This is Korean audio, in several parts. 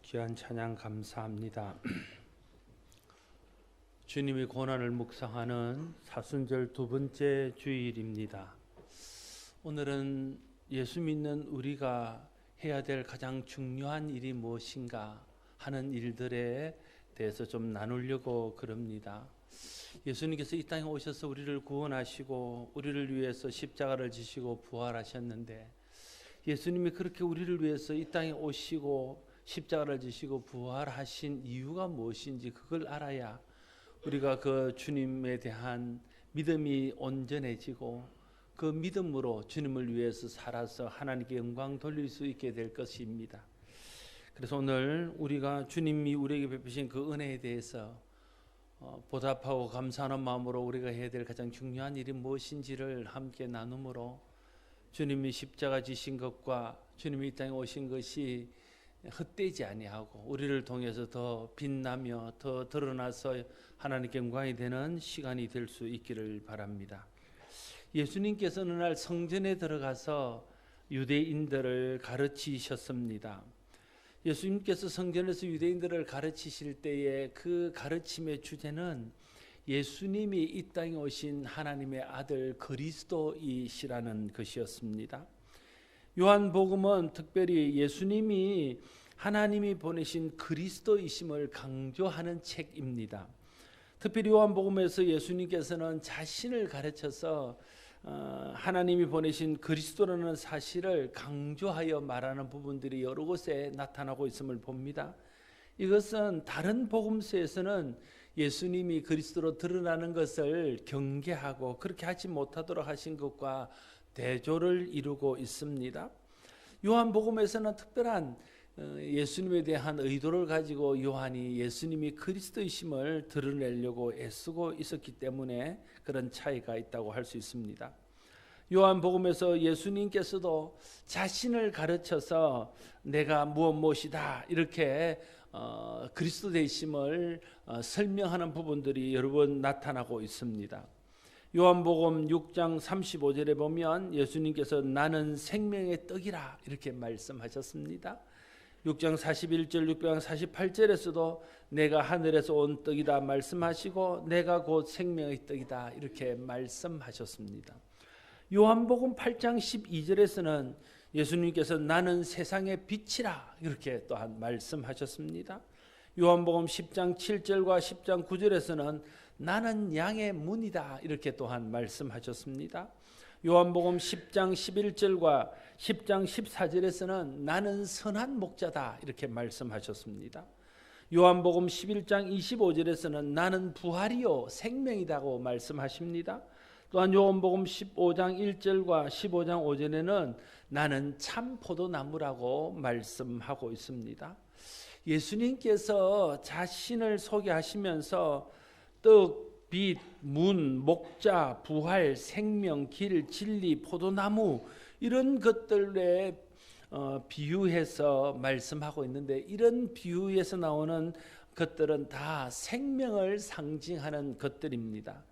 귀한 찬양 감사합니다. 주님이 고난을 묵상하는 사순절 두 번째 주일입니다. 오늘은 예수 믿는 우리가 해야 될 가장 중요한 일이 무엇인가 하는 일들에 대해서 좀 나누려고 그럽니다. 예수님께서 이 땅에 오셔서 우리를 구원하시고 우리를 위해서 십자가를 지시고 부활하셨는데, 예수님이 그렇게 우리를 위해서 이 땅에 오시고 십자가를 지시고 부활하신 이유가 무엇인지 그걸 알아야 우리가 그 주님에 대한 믿음이 온전해지고 그 믿음으로 주님을 위해서 살아서 하나님께 영광 돌릴 수 있게 될 것입니다. 그래서 오늘 우리가 주님이 우리에게 베푸신 그 은혜에 대해서 보답하고 감사하는 마음으로 우리가 해야 될 가장 중요한 일이 무엇인지를 함께 나눔으로, 주님이 십자가 지신 것과 주님이 이 땅에 오신 것이 헛되지 아니하고 우리를 통해서 더 빛나며 더 드러나서 하나님께 영광이 되는 시간이 될 수 있기를 바랍니다. 예수님께서는 날 성전에 들어가서 유대인들을 가르치셨습니다. 예수님께서 성전에서 유대인들을 가르치실 때에 그 가르침의 주제는 예수님이 이 땅에 오신 하나님의 아들 그리스도이시라는 것이었습니다. 요한복음은 특별히 예수님이 하나님이 보내신 그리스도이심을 강조하는 책입니다. 특별히 요한복음에서 예수님께서는 자신을 가르쳐서 하나님이 보내신 그리스도라는 사실을 강조하여 말하는 부분들이 여러 곳에 나타나고 있음을 봅니다. 이것은 다른 복음서에서는 예수님이 그리스도로 드러나는 것을 경계하고 그렇게 하지 못하도록 하신 것과 대조를 이루고 있습니다. 요한복음에서는 특별한 예수님에 대한 의도를 가지고 요한이 예수님이 그리스도이심을 드러내려고 애쓰고 있었기 때문에 그런 차이가 있다고 할 수 있습니다. 요한복음에서 예수님께서도 자신을 가르쳐서 내가 무엇이다 이렇게 그리스도 되심을 설명하는 부분들이 여러 번 나타나고 있습니다. 요한복음 6장 35절에 보면 예수님께서 나는 생명의 떡이라 이렇게 말씀하셨습니다. 6장 41절, 6장 48절에서도 내가 하늘에서 온 떡이다 말씀하시고 내가 곧 생명의 떡이다 이렇게 말씀하셨습니다. 요한복음 8장 12절에서는 예수님께서 나는 세상의 빛이라 이렇게 또한 말씀하셨습니다. 요한복음 10장 7절과 10장 9절에서는 나는 양의 문이다 이렇게 또한 말씀하셨습니다. 요한복음 10장 11절과 10장 14절에서는 나는 선한 목자다 이렇게 말씀하셨습니다. 요한복음 11장 25절에서는 나는 부활이요 생명이다고 말씀하십니다. 또한 요한복음 15장 1절과 15장 5절에는 나는 참 포도나무라고 말씀하고 있습니다. 예수님께서 자신을 소개하시면서 떡, 빛, 문, 목자, 부활, 생명, 길, 진리, 포도나무 이런 것들에 비유해서 말씀하고 있는데, 이런 비유에서 나오는 것들은 다 생명을 상징하는 것들입니다.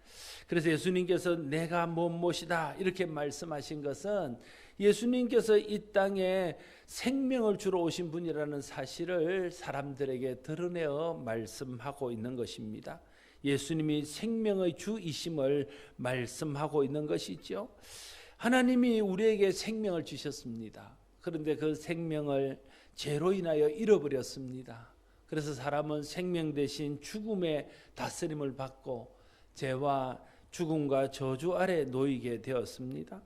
그래서 예수님께서 내가 무엇이다 이렇게 말씀하신 것은 예수님께서 이 땅에 생명을 주러 오신 분이라는 사실을 사람들에게 드러내어 말씀하고 있는 것입니다. 예수님이 생명의 주이심을 말씀하고 있는 것이죠. 하나님이 우리에게 생명을 주셨습니다. 그런데 그 생명을 죄로 인하여 잃어버렸습니다. 그래서 사람은 생명 대신 죽음의 다스림을 받고 죄와 죽음과 저주 아래 놓이게 되었습니다.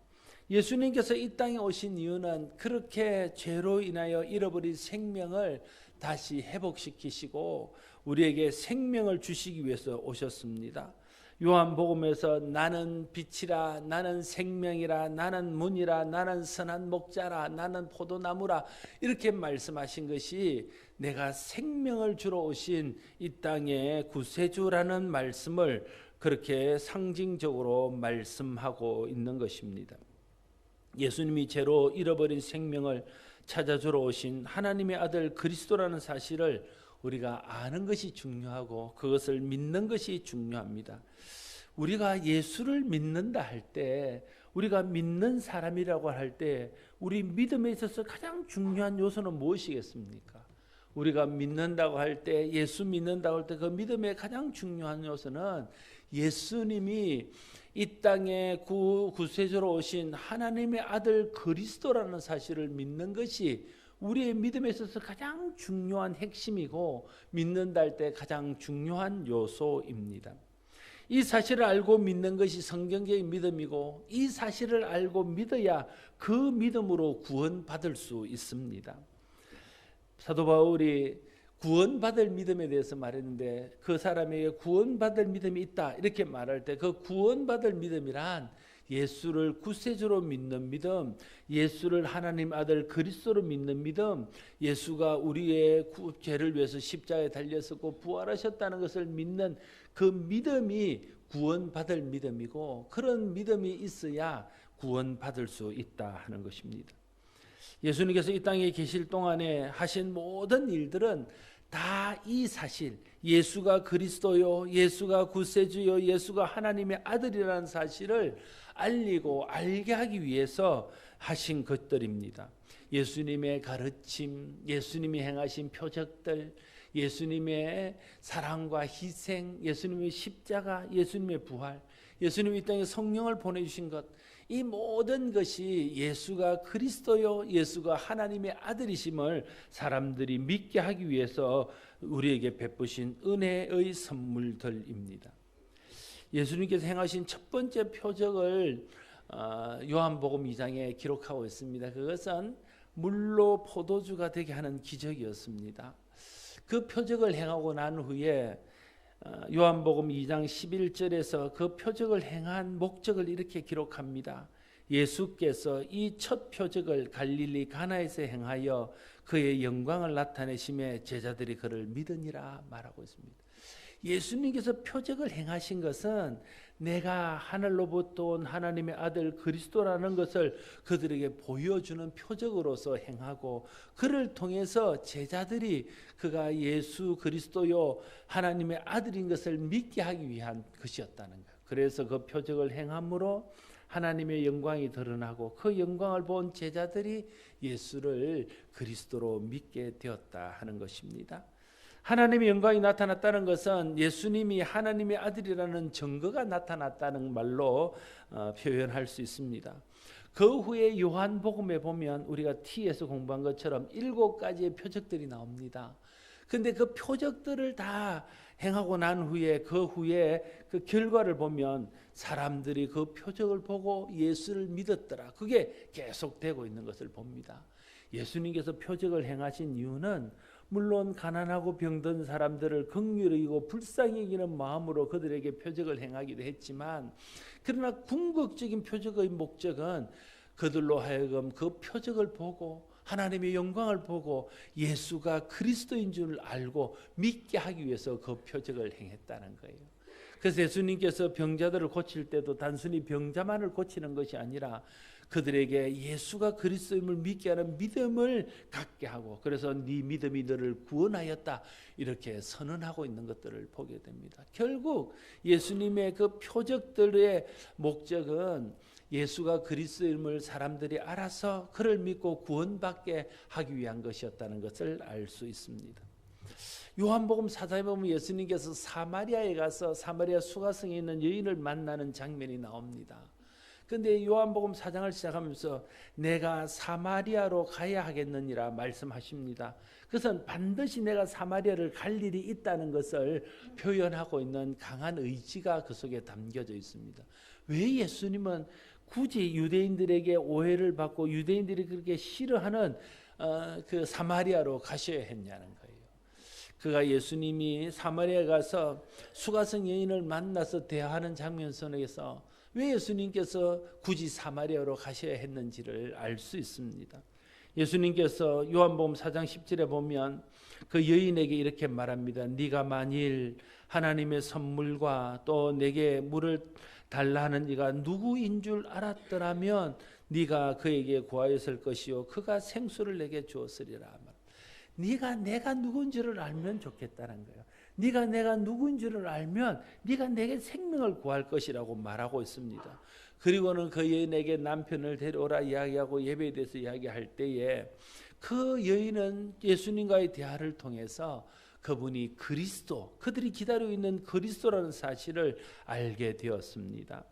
예수님께서 이 땅에 오신 이유는 그렇게 죄로 인하여 잃어버린 생명을 다시 회복시키시고 우리에게 생명을 주시기 위해서 오셨습니다. 요한복음에서 나는 빛이라, 나는 생명이라, 나는 문이라, 나는 선한 목자라, 나는 포도나무라 이렇게 말씀하신 것이 내가 생명을 주러 오신 이 땅의 구세주라는 말씀을 그렇게 상징적으로 말씀하고 있는 것입니다. 예수님이 죄로 잃어버린 생명을 찾아주러 오신 하나님의 아들 그리스도라는 사실을 우리가 아는 것이 중요하고 그것을 믿는 것이 중요합니다. 우리가 예수를 믿는다 할 때, 우리가 믿는 사람이라고 할 때 우리 믿음에 있어서 가장 중요한 요소는 무엇이겠습니까? 우리가 믿는다고 할 때, 예수 믿는다고 할 때 그 믿음의 가장 중요한 요소는 예수님이 이 땅에 구세주로 오신 하나님의 아들 그리스도라는 사실을 믿는 것이 우리의 믿음에 있어서 가장 중요한 핵심이고, 믿는다 할 때 가장 중요한 요소입니다. 이 사실을 알고 믿는 것이 성경적인 믿음이고, 이 사실을 알고 믿어야 그 믿음으로 구원받을 수 있습니다. 사도 바울이 구원받을 믿음에 대해서 말했는데, 그 사람에게 구원받을 믿음이 있다 이렇게 말할 때, 그 구원받을 믿음이란 예수를 구세주로 믿는 믿음, 예수를 하나님 아들 그리스도로 믿는 믿음, 예수가 우리의 죄를 위해서 십자가에 달렸었고 부활하셨다는 것을 믿는 그 믿음이 구원받을 믿음이고, 그런 믿음이 있어야 구원받을 수 있다 하는 것입니다. 예수님께서 이 땅에 계실 동안에 하신 모든 일들은 다 이 사실, 예수가 그리스도요, 예수가 구세주요, 예수가 하나님의 아들이라는 사실을 알리고 알게 하기 위해서 하신 것들입니다. 예수님의 가르침, 예수님이 행하신 표적들, 예수님의 사랑과 희생, 예수님의 십자가, 예수님의 부활, 예수님이 이 땅에 성령을 보내주신 것, 이 모든 것이 예수가 그리스도요, 예수가 하나님의 아들이심을 사람들이 믿게 하기 위해서 우리에게 베푸신 은혜의 선물들입니다. 예수님께서 행하신 첫 번째 표적을 요한복음 2장에 기록하고 있습니다. 그것은 물로 포도주가 되게 하는 기적이었습니다. 그 표적을 행하고 난 후에 요한복음 2장 11절에서 그 표적을 행한 목적을 이렇게 기록합니다. 예수께서 이 첫 표적을 갈릴리 가나에서 행하여 그의 영광을 나타내심에 제자들이 그를 믿으니라 말하고 있습니다. 예수님께서 표적을 행하신 것은 내가 하늘로부터 온 하나님의 아들 그리스도라는 것을 그들에게 보여주는 표적으로서 행하고, 그를 통해서 제자들이 그가 예수 그리스도요 하나님의 아들인 것을 믿게 하기 위한 것이었다는 거예요. 그래서 그 표적을 행함으로 하나님의 영광이 드러나고, 그 영광을 본 제자들이 예수를 그리스도로 믿게 되었다 하는 것입니다. 하나님의 영광이 나타났다는 것은 예수님이 하나님의 아들이라는 증거가 나타났다는 말로 표현할 수 있습니다. 그 후에 요한복음에 보면 우리가 T에서 공부한 것처럼 7가지의 표적들이 나옵니다. 근데 그 표적들을 다 행하고 난 후에 그 결과를 보면 사람들이 그 표적을 보고 예수를 믿었더라. 그게 계속되고 있는 것을 봅니다. 예수님께서 표적을 행하신 이유는 물론 가난하고 병든 사람들을 긍휼히 여기고 불쌍히 여기는 마음으로 그들에게 표적을 행하기도 했지만, 그러나 궁극적인 표적의 목적은 그들로 하여금 그 표적을 보고 하나님의 영광을 보고 예수가 그리스도인 줄 알고 믿게 하기 위해서 그 표적을 행했다는 거예요. 그래서 예수님께서 병자들을 고칠 때도 단순히 병자만을 고치는 것이 아니라 그들에게 예수가 그리스도임을 믿게 하는 믿음을 갖게 하고, 그래서 네 믿음이 너를 구원하였다 이렇게 선언하고 있는 것들을 보게 됩니다. 결국 예수님의 그 표적들의 목적은 예수가 그리스도임을 사람들이 알아서 그를 믿고 구원받게 하기 위한 것이었다는 것을 알 수 있습니다. 요한복음 4장에 보면 예수님께서 사마리아에 가서 사마리아 수가성에 있는 여인을 만나는 장면이 나옵니다. 그런데 요한복음 4장을 시작하면서 내가 사마리아로 가야 하겠느니라 말씀하십니다. 그것은 반드시 내가 사마리아를 갈 일이 있다는 것을 표현하고 있는 강한 의지가 그 속에 담겨져 있습니다. 왜 예수님은 굳이 유대인들에게 오해를 받고 유대인들이 그렇게 싫어하는 그 사마리아로 가셔야 했냐는 거예요. 그가 예수님이 사마리아에 가서 수가성 여인을 만나서 대화하는 장면 속에서 왜 예수님께서 굳이 사마리아로 가셔야 했는지를 알 수 있습니다. 예수님께서 요한복음 4장 10절에 보면 그 여인에게 이렇게 말합니다. 네가 만일 하나님의 선물과 또 내게 물을 달라 하는 이가 누구인 줄 알았더라면 네가 그에게 구하였을 것이요 그가 생수를 내게 주었으리라. 네가 내가 누군지를 알면 좋겠다는 거예요. 네가 내가 누군지를 알면 네가 내게 생명을 구할 것이라고 말하고 있습니다. 그리고는 그 여인에게 남편을 데려오라 이야기하고 예배에 대해서 이야기할 때에 그 여인은 예수님과의 대화를 통해서 그분이 그리스도, 그들이 기다리고 있는 그리스도라는 사실을 알게 되었습니다.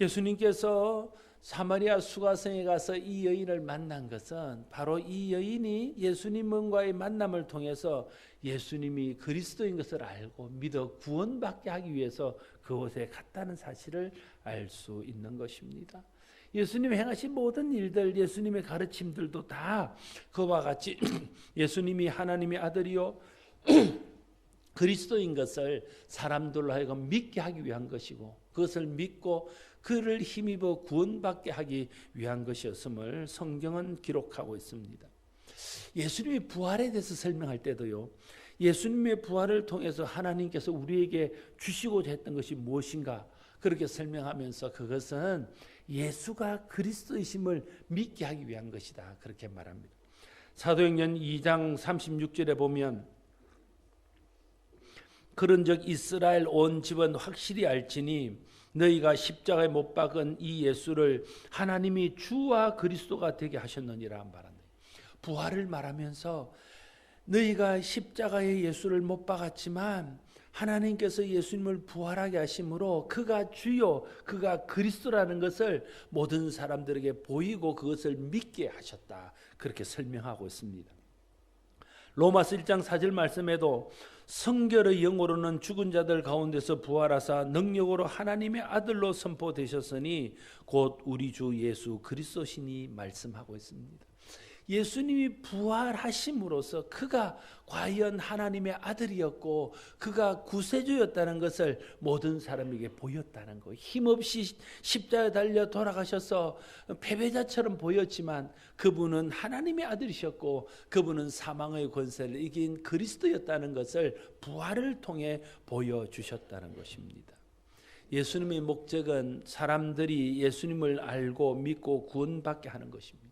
예수님께서 사마리아 수가성에 가서 이 여인을 만난 것은 바로 이 여인이 예수님과의 만남을 통해서 예수님이 그리스도인 것을 알고 믿어 구원받게 하기 위해서 그곳에 갔다는 사실을 알 수 있는 것입니다. 예수님이 행하신 모든 일들, 예수님의 가르침들도 다 그와 같이 예수님이 하나님의 아들이요 그리스도인 것을 사람들로 하여금 믿게 하기 위한 것이고, 그것을 믿고 그를 힘입어 구원받게 하기 위한 것이었음을 성경은 기록하고 있습니다. 예수님의 부활에 대해서 설명할 때도요, 예수님의 부활을 통해서 하나님께서 우리에게 주시고자 했던 것이 무엇인가 그렇게 설명하면서 그것은 예수가 그리스도이심을 믿게 하기 위한 것이다 그렇게 말합니다. 사도행전 2장 36절에 보면 그런즉 이스라엘 온 집은 확실히 알지니 너희가 십자가에 못 박은 이 예수를 하나님이 주와 그리스도가 되게 하셨느니라 말한다. 부활을 말하면서 너희가 십자가에 예수를 못 박았지만 하나님께서 예수님을 부활하게 하심으로 그가 주요 그가 그리스도라는 것을 모든 사람들에게 보이고 그것을 믿게 하셨다 그렇게 설명하고 있습니다. 로마서 1장 4절 말씀에도 성결의 영으로는 죽은 자들 가운데서 부활하사 능력으로 하나님의 아들로 선포되셨으니 곧 우리 주 예수 그리스도시니 말씀하고 있습니다. 예수님이 부활하심으로써 그가 과연 하나님의 아들이었고 그가 구세주였다는 것을 모든 사람에게 보였다는 거. 힘없이 십자가에 달려 돌아가셔서 패배자처럼 보였지만 그분은 하나님의 아들이셨고 그분은 사망의 권세를 이긴 그리스도였다는 것을 부활을 통해 보여주셨다는 것입니다. 예수님의 목적은 사람들이 예수님을 알고 믿고 구원받게 하는 것입니다.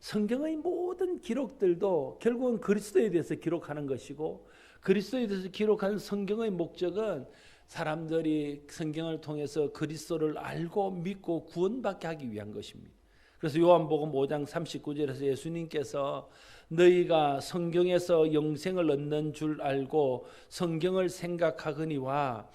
성경의 모든 기록들도 결국은 그리스도에 대해서 기록하는 것이고 그리스도에 대해서 기록한 성경의 목적은 사람들이 성경을 통해서 그리스도를 알고 믿고 구원받게 하기 위한 것입니다. 그래서 요한복음 5장 39절에서 예수님께서 너희가 성경에서 영생을 얻는 줄 알고 성경을 생각하거니와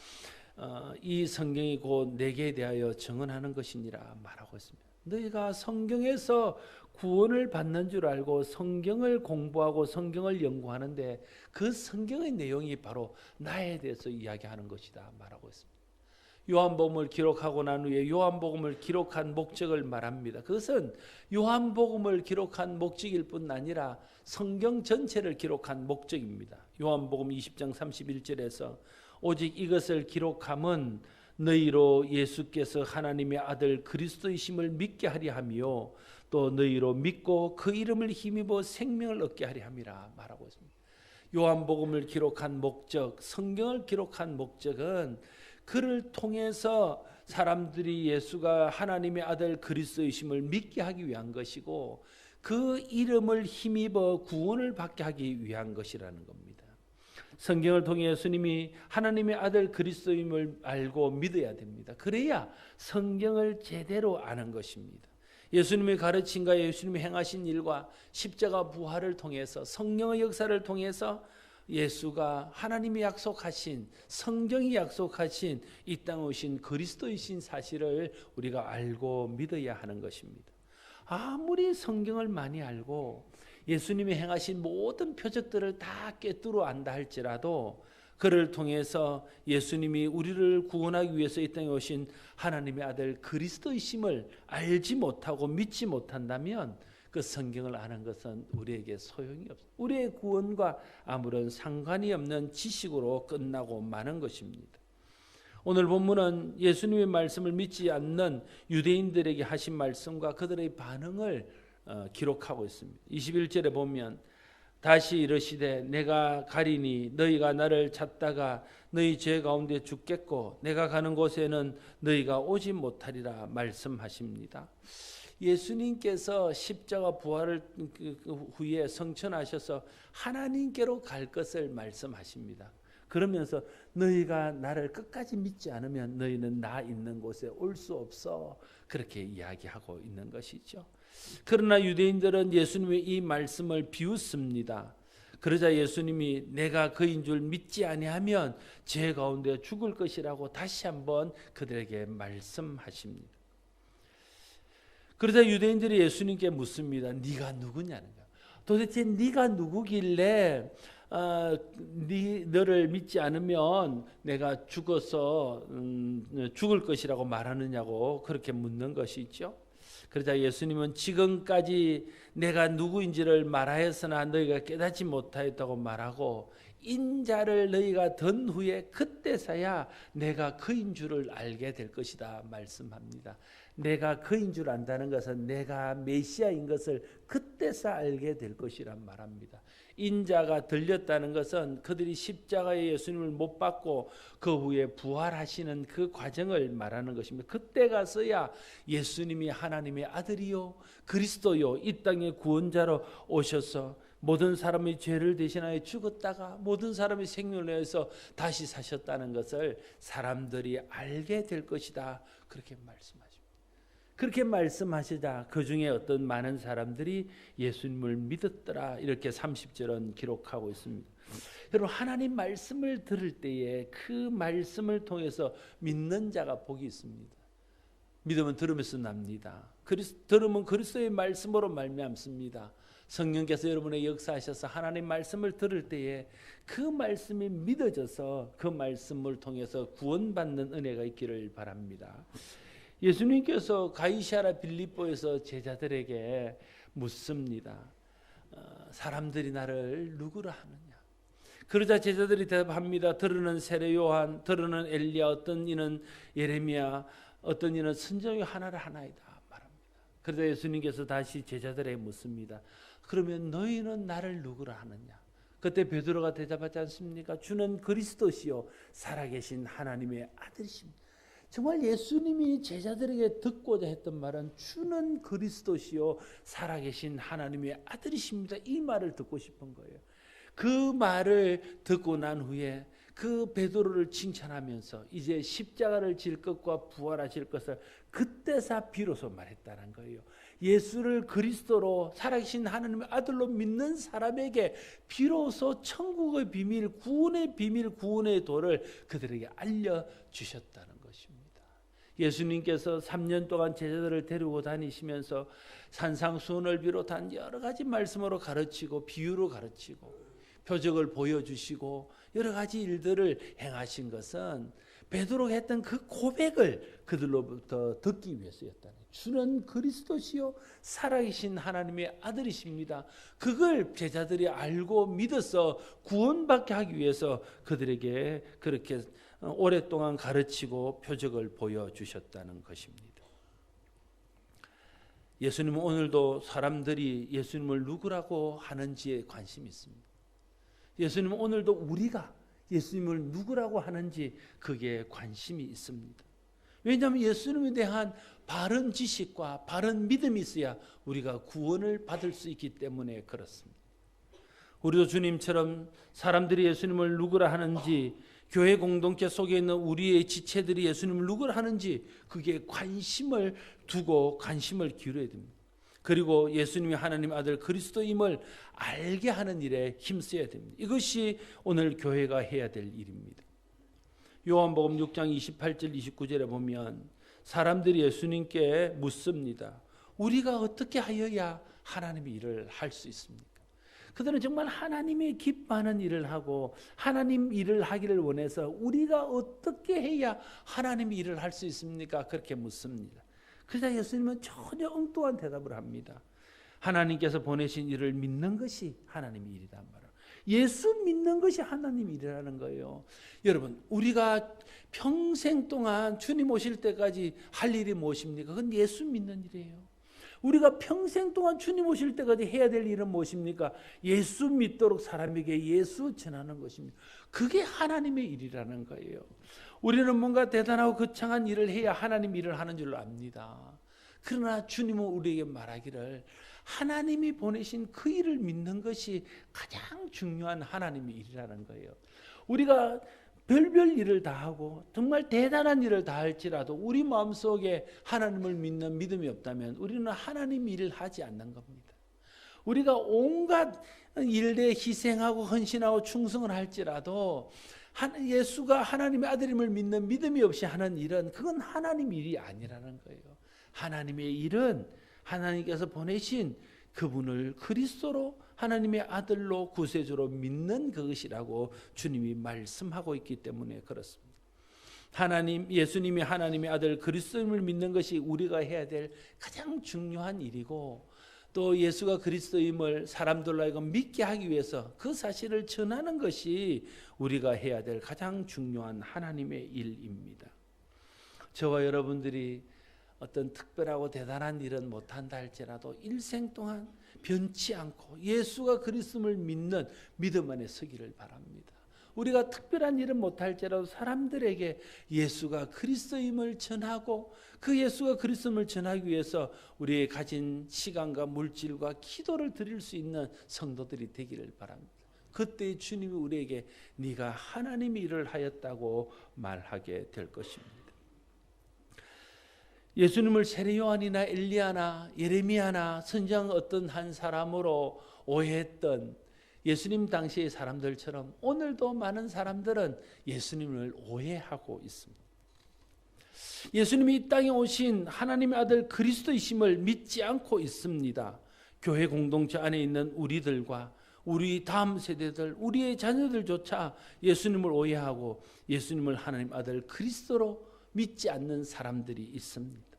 이 성경이 곧 내게 대하여 증언하는 것이니라 말하고 있습니다. 너희가 성경에서 구원을 받는 줄 알고 성경을 공부하고 성경을 연구하는데 그 성경의 내용이 바로 나에 대해서 이야기하는 것이다 말하고 있습니다. 요한복음을 기록하고 난 후에 요한복음을 기록한 목적을 말합니다. 그것은 요한복음을 기록한 목적일 뿐 아니라 성경 전체를 기록한 목적입니다. 요한복음 20장 31절에서 오직 이것을 기록함은 너희로 예수께서 하나님의 아들 그리스도이심을 믿게 하려 하며 또 너희로 믿고 그 이름을 힘입어 생명을 얻게 하려 함이라 말하고 있습니다. 요한복음을 기록한 목적, 성경을 기록한 목적은 그를 통해서 사람들이 예수가 하나님의 아들 그리스도이심을 믿게 하기 위한 것이고 그 이름을 힘입어 구원을 받게 하기 위한 것이라는 겁니다. 성경을 통해 예수님이 하나님의 아들 그리스도임을 알고 믿어야 됩니다. 그래야 성경을 제대로 아는 것입니다. 예수님의 가르침과 예수님이 행하신 일과 십자가 부활을 통해서 성령의 역사를 통해서 예수가 하나님이 약속하신 성경이 약속하신 이 땅에 오신 그리스도이신 사실을 우리가 알고 믿어야 하는 것입니다. 아무리 성경을 많이 알고 예수님이 행하신 모든 표적들을 다 꿰뚫어 안다 할지라도 그를 통해서 예수님이 우리를 구원하기 위해서 이 땅에 오신 하나님의 아들 그리스도이심을 알지 못하고 믿지 못한다면 그 성경을 아는 것은 우리에게 소용이 없습니다. 우리의 구원과 아무런 상관이 없는 지식으로 끝나고 마는 것입니다. 오늘 본문은 예수님의 말씀을 믿지 않는 유대인들에게 하신 말씀과 그들의 반응을 기록하고 있습니다. 21절에 보면 다시 이르시되 내가 가리니 너희가 나를 찾다가 너희 죄 가운데 죽겠고 내가 가는 곳에는 너희가 오지 못하리라 말씀하십니다. 예수님께서 십자가 부활을 후에 성천하셔서 하나님께로 갈 것을 말씀하십니다. 그러면서 너희가 나를 끝까지 믿지 않으면 너희는 나 있는 곳에 올 수 없어. 그렇게 이야기하고 있는 것이죠. 그러나 유대인들은 예수님의 이 말씀을 비웃습니다. 그러자 예수님이 내가 그인 줄 믿지 아니하면 죄 가운데 죽을 것이라고 다시 한번 그들에게 말씀하십니다. 그러자 유대인들이 예수님께 묻습니다. 네가 누구냐는 거야. 도대체 네가 누구길래 너를 믿지 않으면 내가 죽어서 죽을 것이라고 말하느냐고 그렇게 묻는 것이죠. 그러자 예수님은 지금까지 내가 누구인지를 말하였으나 너희가 깨닫지 못하였다고 말하고 인자를 너희가 든 후에 그때서야 내가 그인 줄을 알게 될 것이다 말씀합니다. 내가 그인 줄 안다는 것은 내가 메시아인 것을 그때서 알게 될 것이란 말합니다. 인자가 들렸다는 것은 그들이 십자가에 예수님을 못 박고 그 후에 부활하시는 그 과정을 말하는 것입니다. 그때 가서야 예수님이 하나님의 아들이요 그리스도요 이 땅의 구원자로 오셔서 모든 사람의 죄를 대신하여 죽었다가 모든 사람의 생명을 위해서 다시 사셨다는 것을 사람들이 알게 될 것이다. 그렇게 말씀하십니다. 그렇게 말씀하시자 그 중에 어떤 많은 사람들이 예수님을 믿었더라. 이렇게 30절은 기록하고 있습니다. 여러분 하나님 말씀을 들을 때에 그 말씀을 통해서 믿는 자가 복이 있습니다. 믿음은 들으면서 납니다. 들으면 그리스도의 말씀으로 말미암습니다. 성령께서 여러분의 역사하셔서 하나님 말씀을 들을 때에 그 말씀이 믿어져서 그 말씀을 통해서 구원받는 은혜가 있기를 바랍니다. 예수님께서 가이사랴 빌립보에서 제자들에게 묻습니다. 사람들이 나를 누구라 하느냐? 그러자 제자들이 대답합니다. 들으는 세례 요한, 들으는 엘리야, 어떤 이는 예레미야, 어떤 이는 선지자 하나를 하나이다 말합니다. 그러자 예수님께서 다시 제자들에게 묻습니다. 그러면 너희는 나를 누구라 하느냐? 그때 베드로가 대답하지 않습니까? 주는 그리스도시요 살아계신 하나님의 아들이십니다. 정말 예수님이 제자들에게 듣고자 했던 말은 주는 그리스도시요 살아계신 하나님의 아들이십니다. 이 말을 듣고 싶은 거예요. 그 말을 듣고 난 후에 그 베드로를 칭찬하면서 이제 십자가를 질 것과 부활하실 것을 그때서 비로소 말했다는 거예요. 예수를 그리스도로 살아계신 하나님의 아들로 믿는 사람에게 비로소 천국의 비밀, 구원의 비밀, 구원의 도를 그들에게 알려주셨다는 것입니다. 예수님께서 3년 동안 제자들을 데리고 다니시면서 산상수훈을 비롯한 여러 가지 말씀으로 가르치고 비유로 가르치고 표적을 보여주시고 여러 가지 일들을 행하신 것은 베드로가 했던 그 고백을 그들로부터 듣기 위해서였다는 거예요. 주는 그리스도시요 살아계신 하나님의 아들이십니다. 그걸 제자들이 알고 믿어서 구원받게 하기 위해서 그들에게 그렇게 오랫동안 가르치고 표적을 보여주셨다는 것입니다. 예수님은 오늘도 사람들이 예수님을 누구라고 하는지에 관심이 있습니다. 예수님은 오늘도 우리가 예수님을 누구라고 하는지 그게 관심이 있습니다. 왜냐하면 예수님에 대한 바른 지식과 바른 믿음이 있어야 우리가 구원을 받을 수 있기 때문에 그렇습니다. 우리도 주님처럼 사람들이 예수님을 누구라 하는지 교회 공동체 속에 있는 우리의 지체들이 예수님을 누구라 하는지 그게 관심을 두고 관심을 기울여야 됩니다. 그리고 예수님이 하나님 아들 그리스도임을 알게 하는 일에 힘써야 됩니다. 이것이 오늘 교회가 해야 될 일입니다. 요한복음 6장 28절 29절에 보면 사람들이 예수님께 묻습니다. 우리가 어떻게 하여야 하나님의 일을 할 수 있습니까? 그들은 정말 하나님이 기뻐하는 일을 하고 하나님 일을 하기를 원해서 우리가 어떻게 해야 하나님의 일을 할 수 있습니까? 그렇게 묻습니다. 그러자 예수님은 전혀 엉뚱한 대답을 합니다. 하나님께서 보내신 일을 믿는 것이 하나님의 일이란 말이에요. 예수 믿는 것이 하나님의 일이라는 거예요. 여러분 우리가 평생 동안 주님 오실 때까지 할 일이 무엇입니까? 그건 예수 믿는 일이에요. 우리가 평생 동안 주님 오실 때까지 해야 될 일은 무엇입니까? 예수 믿도록 사람에게 예수 전하는 것입니다. 그게 하나님의 일이라는 거예요. 우리는 뭔가 대단하고 거창한 일을 해야 하나님 일을 하는 줄 압니다. 그러나 주님은 우리에게 말하기를 하나님이 보내신 그 일을 믿는 것이 가장 중요한 하나님의 일이라는 거예요. 우리가 별별 일을 다 하고 정말 대단한 일을 다 할지라도 우리 마음속에 하나님을 믿는 믿음이 없다면 우리는 하나님 일을 하지 않는 겁니다. 우리가 온갖 일에 희생하고 헌신하고 충성을 할지라도 예수가 하나님의 아들임을 믿는 믿음이 없이 하는 일은 그건 하나님 일이 아니라는 거예요. 하나님의 일은 하나님께서 보내신 그분을 그리스도로 하나님의 아들로 구세주로 믿는 그것이라고 주님이 말씀하고 있기 때문에 그렇습니다. 예수님이 하나님의 아들 그리스도임을 믿는 것이 우리가 해야 될 가장 중요한 일이고, 또 예수가 그리스도임을 사람들로 하여금 믿게 하기 위해서 그 사실을 전하는 것이 우리가 해야 될 가장 중요한 하나님의 일입니다. 저와 여러분들이 어떤 특별하고 대단한 일은 못한다 할지라도 일생 동안 변치 않고 예수가 그리스도를 믿는 믿음 안에 서기를 바랍니다. 우리가 특별한 일은 못할지라도 사람들에게 예수가 그리스도임을 전하고 그 예수가 그리스도임을 전하기 위해서 우리의 가진 시간과 물질과 기도를 드릴 수 있는 성도들이 되기를 바랍니다. 그때 주님이 우리에게 네가 하나님의 일을 하였다고 말하게 될 것입니다. 예수님을 세례 요한이나 엘리야나 예레미야나 선지자 어떤 한 사람으로 오해했던 예수님 당시의 사람들처럼 오늘도 많은 사람들은 예수님을 오해하고 있습니다. 예수님이 이 땅에 오신 하나님의 아들 그리스도이심을 믿지 않고 있습니다. 교회 공동체 안에 있는 우리들과 우리 다음 세대들, 우리의 자녀들조차 예수님을 오해하고 예수님을 하나님 아들 그리스도로 믿지 않는 사람들이 있습니다.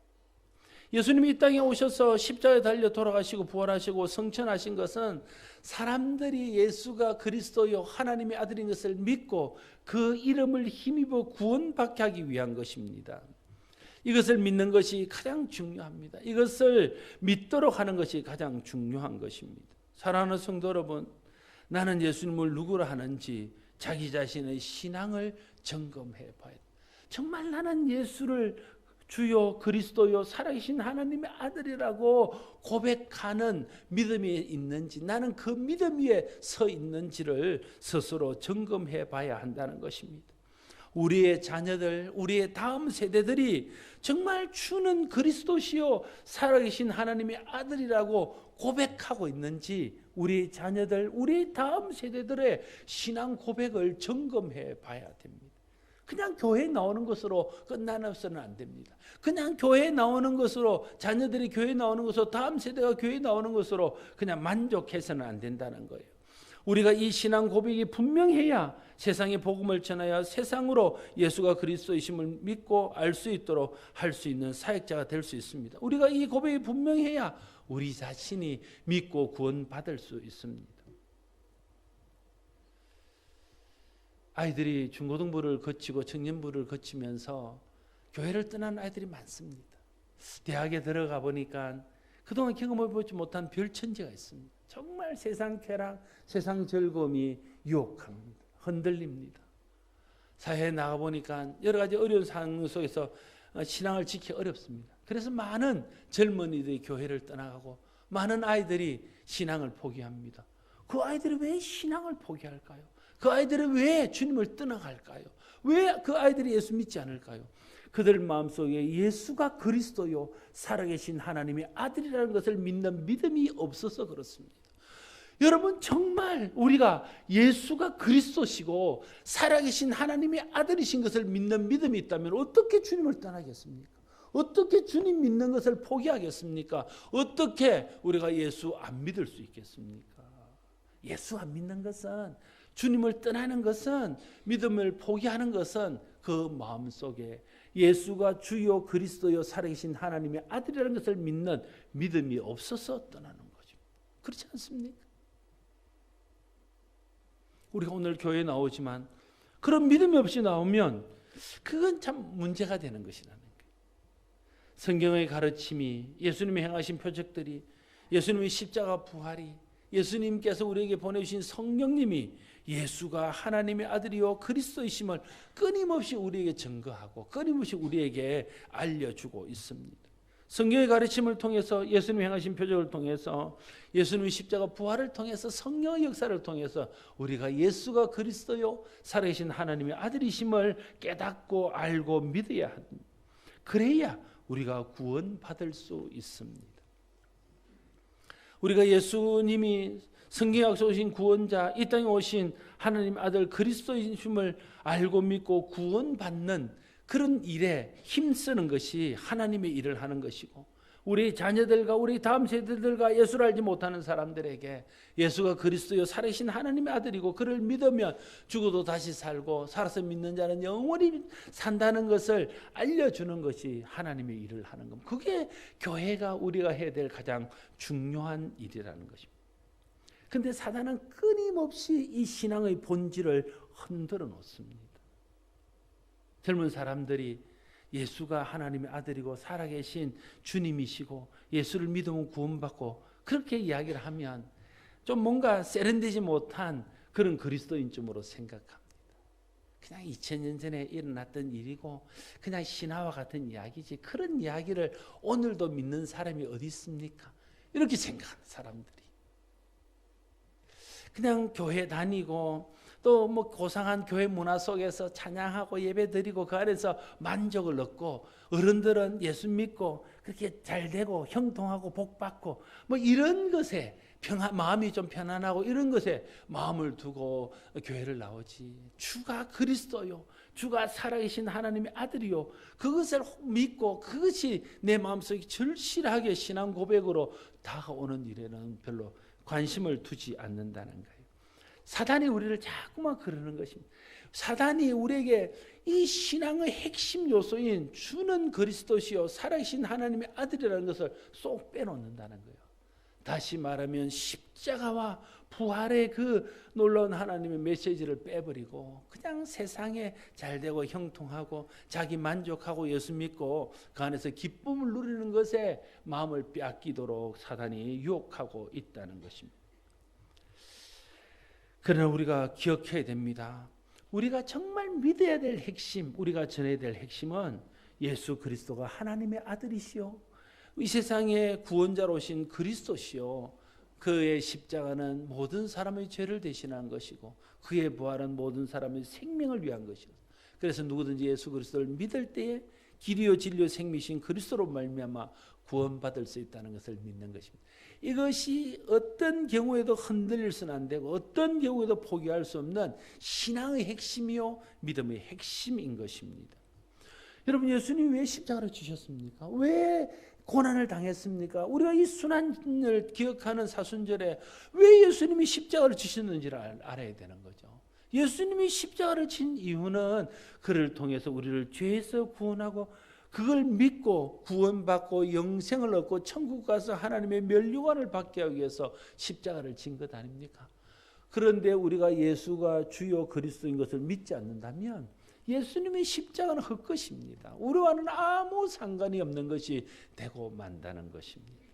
예수님이 이 땅에 오셔서 십자가에 달려 돌아가시고 부활하시고 성천하신 것은 사람들이 예수가 그리스도요 하나님의 아들인 것을 믿고 그 이름을 힘입어 구원받게 하기 위한 것입니다. 이것을 믿는 것이 가장 중요합니다. 이것을 믿도록 하는 것이 가장 중요한 것입니다. 사랑하는 성도 여러분, 나는 예수님을 누구로 하는지 자기 자신의 신앙을 점검해 봐야 돼요. 정말 나는 예수를 주요 그리스도요 살아계신 하나님의 아들이라고 고백하는 믿음이 있는지, 나는 그 믿음 위에 서 있는지를 스스로 점검해 봐야 한다는 것입니다. 우리의 자녀들, 우리의 다음 세대들이 정말 주는 그리스도시요 살아계신 하나님의 아들이라고 고백하고 있는지 우리의 자녀들, 우리의 다음 세대들의 신앙 고백을 점검해 봐야 됩니다. 그냥 교회에 나오는 것으로 끝나서는 안 됩니다. 그냥 교회에 나오는 것으로, 자녀들이 교회에 나오는 것으로, 다음 세대가 교회에 나오는 것으로 그냥 만족해서는 안 된다는 거예요. 우리가 이 신앙 고백이 분명해야 세상에 복음을 전하여 세상으로 예수가 그리스도이심을 믿고 알 수 있도록 할 수 있는 사역자가 될 수 있습니다. 우리가 이 고백이 분명해야 우리 자신이 믿고 구원받을 수 있습니다. 아이들이 중고등부를 거치고 청년부를 거치면서 교회를 떠난 아이들이 많습니다. 대학에 들어가 보니까 그동안 경험해보지 못한 별천지가 있습니다. 정말 세상 쾌락, 세상 즐거움이 유혹합니다. 흔들립니다. 사회에 나가보니까 여러 가지 어려운 상황 속에서 신앙을 지키기 어렵습니다. 그래서 많은 젊은이들이 교회를 떠나가고 많은 아이들이 신앙을 포기합니다. 그 아이들이 왜 신앙을 포기할까요? 그 아이들은 왜 주님을 떠나갈까요? 왜 그 아이들이 예수 믿지 않을까요? 그들 마음속에 예수가 그리스도요 살아계신 하나님의 아들이라는 것을 믿는 믿음이 없어서 그렇습니다. 여러분, 정말 우리가 예수가 그리스도시고 살아계신 하나님의 아들이신 것을 믿는 믿음이 있다면 어떻게 주님을 떠나겠습니까? 어떻게 주님 믿는 것을 포기하겠습니까? 어떻게 우리가 예수 안 믿을 수 있겠습니까? 예수 안 믿는 것은, 주님을 떠나는 것은, 믿음을 포기하는 것은 그 마음속에 예수가 주요 그리스도요 살아계신 하나님의 아들이라는 것을 믿는 믿음이 없어서 떠나는 거죠. 그렇지 않습니까? 우리가 오늘 교회에 나오지만 그런 믿음이 없이 나오면 그건 참 문제가 되는 것이라는 거예요. 성경의 가르침이, 예수님이 행하신 표적들이, 예수님의 십자가 부활이, 예수님께서 우리에게 보내주신 성령님이 예수가 하나님의 아들이요 그리스도이심을 끊임없이 우리에게 증거하고 끊임없이 우리에게 알려주고 있습니다. 성경의 가르침을 통해서 예수님이 행하신 표적을 통해서 예수님의 십자가 부활을 통해서 성령의 역사를 통해서 우리가 예수가 그리스도요 살아계신 하나님의 아들이심을 깨닫고 알고 믿어야 합니다. 그래야 우리가 구원받을 수 있습니다. 우리가 예수님이 성경에 약속하신 구원자, 이 땅에 오신 하나님 아들 그리스도이심을 알고 믿고 구원받는 그런 일에 힘쓰는 것이 하나님의 일을 하는 것이고, 우리 자녀들과 우리 다음 세대들과 예수를 알지 못하는 사람들에게 예수가 그리스도요 살아계신 하나님의 아들이고 그를 믿으면 죽어도 다시 살고 살아서 믿는 자는 영원히 산다는 것을 알려주는 것이 하나님의 일을 하는 겁니다. 그게 교회가 우리가 해야 될 가장 중요한 일이라는 것입니다. 그런데 사단은 끊임없이 이 신앙의 본질을 흔들어 놓습니다. 젊은 사람들이 예수가 하나님의 아들이고 살아계신 주님이시고 예수를 믿으면 구원받고 그렇게 이야기를 하면 좀 뭔가 세련되지 못한 그런 그리스도인쯤으로 생각합니다. 그냥 2000년 전에 일어났던 일이고 그냥 신화와 같은 이야기지, 그런 이야기를 오늘도 믿는 사람이 어디 있습니까? 이렇게 생각하는 사람들이 그냥 교회 다니고 또 뭐 고상한 교회 문화 속에서 찬양하고 예배드리고 그 안에서 만족을 얻고, 어른들은 예수 믿고 그렇게 잘 되고 형통하고 복받고 뭐 이런 것에 마음이 좀 편안하고 이런 것에 마음을 두고 교회를 나오지, 주가 그리스도요 주가 살아계신 하나님의 아들이요 그것을 믿고 그것이 내 마음속에 절실하게 신앙 고백으로 다가오는 일에는 별로 관심을 두지 않는다는 거예요. 사단이 우리를 자꾸만 그러는 것입니다. 사단이 우리에게 이 신앙의 핵심 요소인 주는 그리스도시요 살아계신 하나님의 아들이라는 것을 쏙 빼놓는다는 거예요. 다시 말하면 십자가와 부활의 그 놀라운 하나님의 메시지를 빼버리고 그냥 세상에 잘되고 형통하고 자기 만족하고 예수 믿고 그 안에서 기쁨을 누리는 것에 마음을 빼앗기도록 사단이 유혹하고 있다는 것입니다. 그러나 우리가 기억해야 됩니다. 우리가 정말 믿어야 될 핵심, 우리가 전해야 될 핵심은 예수 그리스도가 하나님의 아들이시오, 이 세상의 구원자로 오신 그리스도시오, 그의 십자가는 모든 사람의 죄를 대신한 것이고 그의 부활은 모든 사람의 생명을 위한 것이고, 그래서 누구든지 예수 그리스도를 믿을 때에 길이요 진리요 생미신 그리스도로 말미암아 구원받을 수 있다는 것을 믿는 것입니다. 이것이 어떤 경우에도 흔들릴수는 안 되고 어떤 경우에도 포기할 수 없는 신앙의 핵심이요 믿음의 핵심인 것입니다. 여러분, 예수님 왜 십자가를 지셨습니까? 왜 고난을 당했습니까? 우리가 이 순환을 기억하는 사순절에 왜 예수님이 십자가를 지셨는지를 알아야 되는 거죠. 예수님이 십자가를 진 이유는 그를 통해서 우리를 죄에서 구원하고 그걸 믿고 구원받고 영생을 얻고 천국 가서 하나님의 면류관을 받게 하기 위해서 십자가를 진 것 아닙니까? 그런데 우리가 예수가 주요 그리스도인 것을 믿지 않는다면 예수님의 십자가는 헛것입니다. 우리와는 아무 상관이 없는 것이 되고 만다는 것입니다.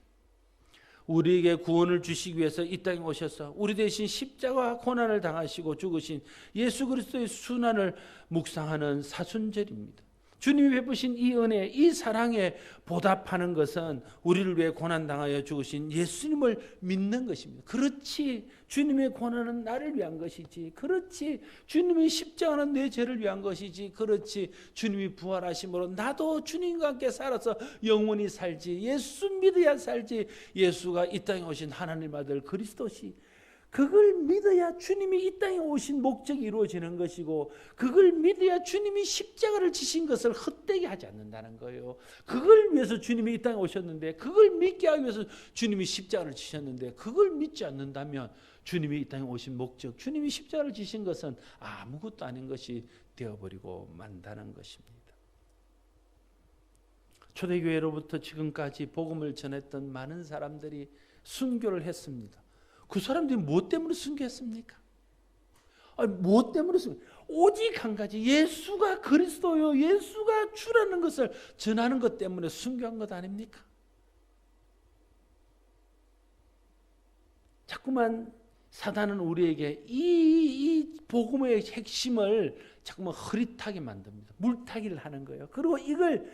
우리에게 구원을 주시기 위해서 이 땅에 오셔서 우리 대신 십자가 고난을 당하시고 죽으신 예수 그리스도의 순환을 묵상하는 사순절입니다. 주님이 베푸신 이 은혜, 이 사랑에 보답하는 것은 우리를 위해 고난당하여 죽으신 예수님을 믿는 것입니다. 그렇지, 주님의 고난은 나를 위한 것이지, 그렇지, 주님의 십자가는 내 죄를 위한 것이지, 그렇지, 주님이 부활하심으로 나도 주님과 함께 살아서 영원히 살지, 예수 믿어야 살지, 예수가 이 땅에 오신 하나님 아들 그리스도시, 그걸 믿어야 주님이 이 땅에 오신 목적이 이루어지는 것이고, 그걸 믿어야 주님이 십자가를 지신 것을 헛되게 하지 않는다는 거예요. 그걸 위해서 주님이 이 땅에 오셨는데, 그걸 믿게 하기 위해서 주님이 십자가를 지셨는데, 그걸 믿지 않는다면 주님이 이 땅에 오신 목적, 주님이 십자가를 지신 것은 아무것도 아닌 것이 되어버리고 만다는 것입니다. 초대교회로부터 지금까지 복음을 전했던 많은 사람들이 순교를 했습니다. 그 사람들이 무엇 때문에 순교했습니까? 무엇 때문에 오직 한 가지, 예수가 그리스도요, 예수가 주라는 것을 전하는 것 때문에 순교한 것 아닙니까? 자꾸만 사단은 우리에게 이 복음의 핵심을 자꾸만 흐릿하게 만듭니다. 물타기를 하는 거예요. 그리고 이걸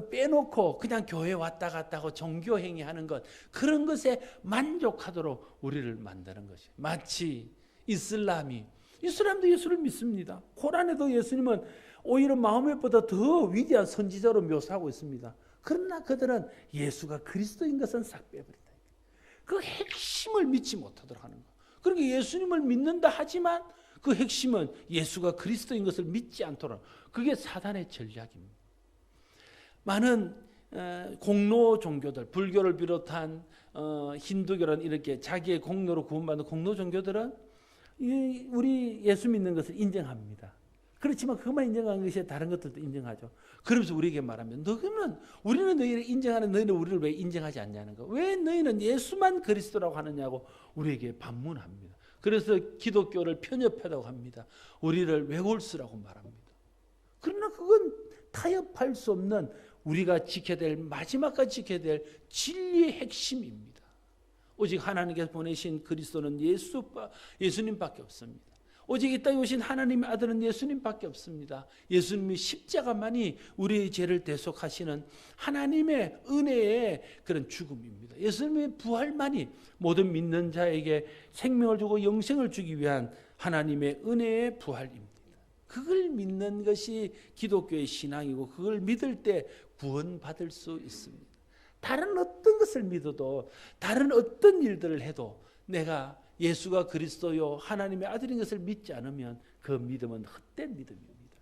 빼놓고 그냥 교회 왔다 갔다 하고 종교행위 하는 것, 그런 것에 만족하도록 우리를 만드는 것이에요. 마치 이슬람도 예수를 믿습니다. 코란에도 예수님은 오히려 마호멧보다 더 위대한 선지자로 묘사하고 있습니다. 그러나 그들은 예수가 그리스도인 것은 싹 빼버린다. 그 핵심을 믿지 못하도록 하는 거예요. 그러니까 예수님을 믿는다 하지만 그 핵심은 예수가 그리스도인 것을 믿지 않도록, 그게 사단의 전략입니다. 많은 공로 종교들, 불교를 비롯한 힌두교란 이렇게 자기의 공로로 구원받는 공로 종교들은 우리 예수 믿는 것을 인정합니다. 그렇지만 그것만 인정하는 것이 다른 것들도 인정하죠. 그러면서 우리에게 말하면, 우리는 너희를 인정하는, 너희는 우리를 왜 인정하지 않냐는 거, 왜 너희는 예수만 그리스도라고 하느냐고 우리에게 반문합니다. 그래서 기독교를 편협하다고 합니다. 우리를 외골수라고 말합니다. 그러나 그건 타협할 수 없는, 우리가 지켜야 될, 마지막까지 지켜야 될 진리의 핵심입니다. 오직 하나님께서 보내신 그리스도는 예수님밖에 없습니다. 오직 이 땅에 오신 하나님의 아들은 예수님밖에 없습니다. 예수님이 십자가만이 우리의 죄를 대속하시는 하나님의 은혜의 그런 죽음입니다. 예수님의 부활만이 모든 믿는 자에게 생명을 주고 영생을 주기 위한 하나님의 은혜의 부활입니다. 그걸 믿는 것이 기독교의 신앙이고, 그걸 믿을 때 구원받을 수 있습니다. 다른 어떤 것을 믿어도, 다른 어떤 일들을 해도 내가 예수가 그리스도요 하나님의 아들인 것을 믿지 않으면 그 믿음은 헛된 믿음입니다.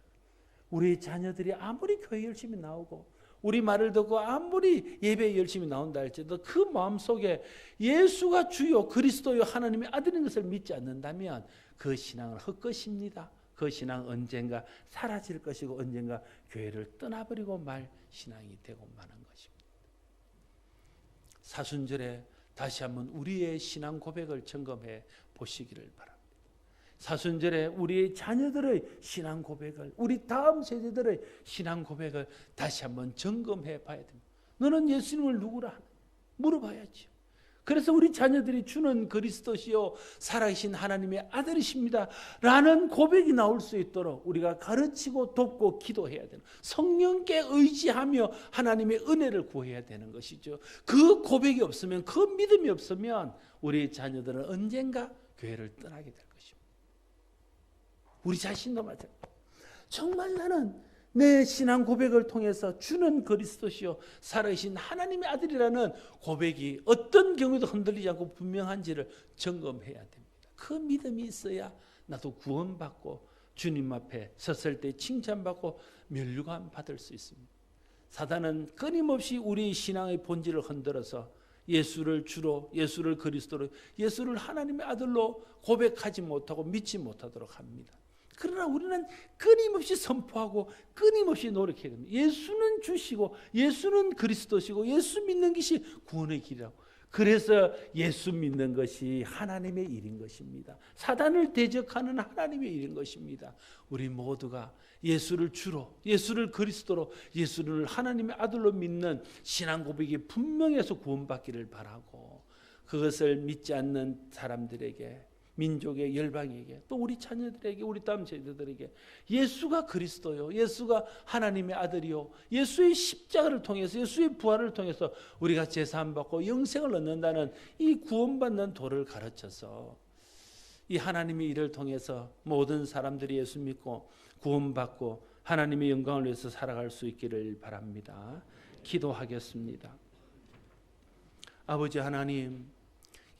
우리 자녀들이 아무리 교회 열심히 나오고 우리 말을 듣고 아무리 예배에 열심히 나온다 할지라도 그 마음속에 예수가 주요 그리스도요 하나님의 아들인 것을 믿지 않는다면 그 신앙은 헛것입니다. 그 신앙은 언젠가 사라질 것이고 언젠가 교회를 떠나버리고 말 신앙이 되고 마는 것입니다. 사순절에 다시 한번 우리의 신앙 고백을 점검해 보시기를 바랍니다. 사순절에 우리의 자녀들의 신앙 고백을, 우리 다음 세대들의 신앙 고백을 다시 한번 점검해 봐야 됩니다. 너는 예수님을 누구라 하나? 물어봐야죠. 그래서 우리 자녀들이 주는 그리스도시요 살아계신 하나님의 아들이십니다 라는 고백이 나올 수 있도록 우리가 가르치고 돕고 기도해야 되는, 성령께 의지하며 하나님의 은혜를 구해야 되는 것이죠. 그 고백이 없으면, 그 믿음이 없으면 우리 자녀들은 언젠가 교회를 떠나게 될 것입니다. 우리 자신도 마찬가지입니다. 정말 나는 내 신앙 고백을 통해서 주는 그리스도시요 살아계신 하나님의 아들이라는 고백이 어떤 경우에도 흔들리지 않고 분명한지를 점검해야 됩니다. 그 믿음이 있어야 나도 구원받고 주님 앞에 섰을 때 칭찬받고 면류관 받을 수 있습니다. 사단은 끊임없이 우리 신앙의 본질을 흔들어서 예수를 주로, 예수를 그리스도로, 예수를 하나님의 아들로 고백하지 못하고 믿지 못하도록 합니다. 그러나 우리는 끊임없이 선포하고 끊임없이 노력해야 됩니다. 예수는 주시고 예수는 그리스도시고 예수 믿는 것이 구원의 길이라고. 그래서 예수 믿는 것이 하나님의 일인 것입니다. 사단을 대적하는 하나님의 일인 것입니다. 우리 모두가 예수를 주로, 예수를 그리스도로, 예수를 하나님의 아들로 믿는 신앙 고백이 분명해서 구원받기를 바라고, 그것을 믿지 않는 사람들에게, 민족의 열방에게, 또 우리 자녀들에게, 우리 다음 세대들에게 예수가 그리스도요, 예수가 하나님의 아들이요, 예수의 십자가를 통해서, 예수의 부활을 통해서 우리가 제사함 받고 영생을 얻는다는 이 구원받는 도를 가르쳐서 이 하나님의 일을 통해서 모든 사람들이 예수 믿고 구원받고 하나님의 영광을 위해서 살아갈 수 있기를 바랍니다. 기도하겠습니다. 아버지 하나님,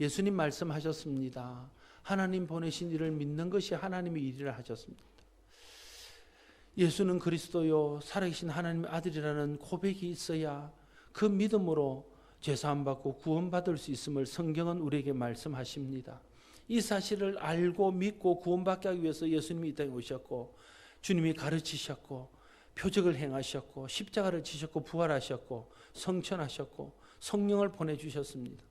예수님 말씀하셨습니다. 하나님 보내신 일을 믿는 것이 하나님의 일이라 하셨습니다. 예수는 그리스도요 살아계신 하나님의 아들이라는 고백이 있어야 그 믿음으로 죄사함 받고 구원받을 수 있음을 성경은 우리에게 말씀하십니다. 이 사실을 알고 믿고 구원받게 하기 위해서 예수님이 이 땅에 오셨고, 주님이 가르치셨고, 표적을 행하셨고, 십자가를 지셨고, 부활하셨고, 성천하셨고, 성령을 보내주셨습니다.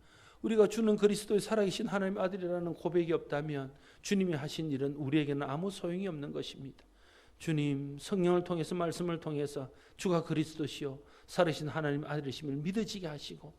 우리가 주는 그리스도의 살아계신 하나님의 아들이라는 고백이 없다면 주님이 하신 일은 우리에게는 아무 소용이 없는 것입니다. 주님, 성령을 통해서, 말씀을 통해서 주가 그리스도시요 살아계신 하나님의 아들이심을 믿어지게 하시고,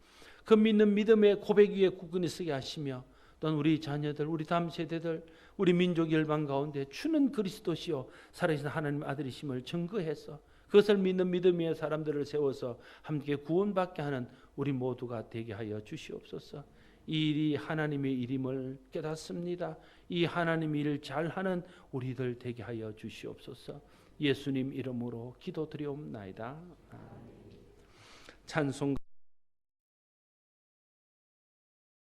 그 믿는 믿음의 고백 위에 굳건히 서게 하시며, 또한 우리 자녀들, 우리 다음 세대들, 우리 민족 열방 가운데 주는 그리스도시요 살아계신 하나님 아들이심을 증거해서 그것을 믿는 믿음의 사람들을 세워서 함께 구원받게 하는 우리 모두가 되게 하여 주시옵소서. 이 일이 하나님의 일임을 깨닫습니다. 이 하나님의 일을 잘하는 우리들 되게 하여 주시옵소서. 예수님 이름으로 기도드리옵나이다. 찬송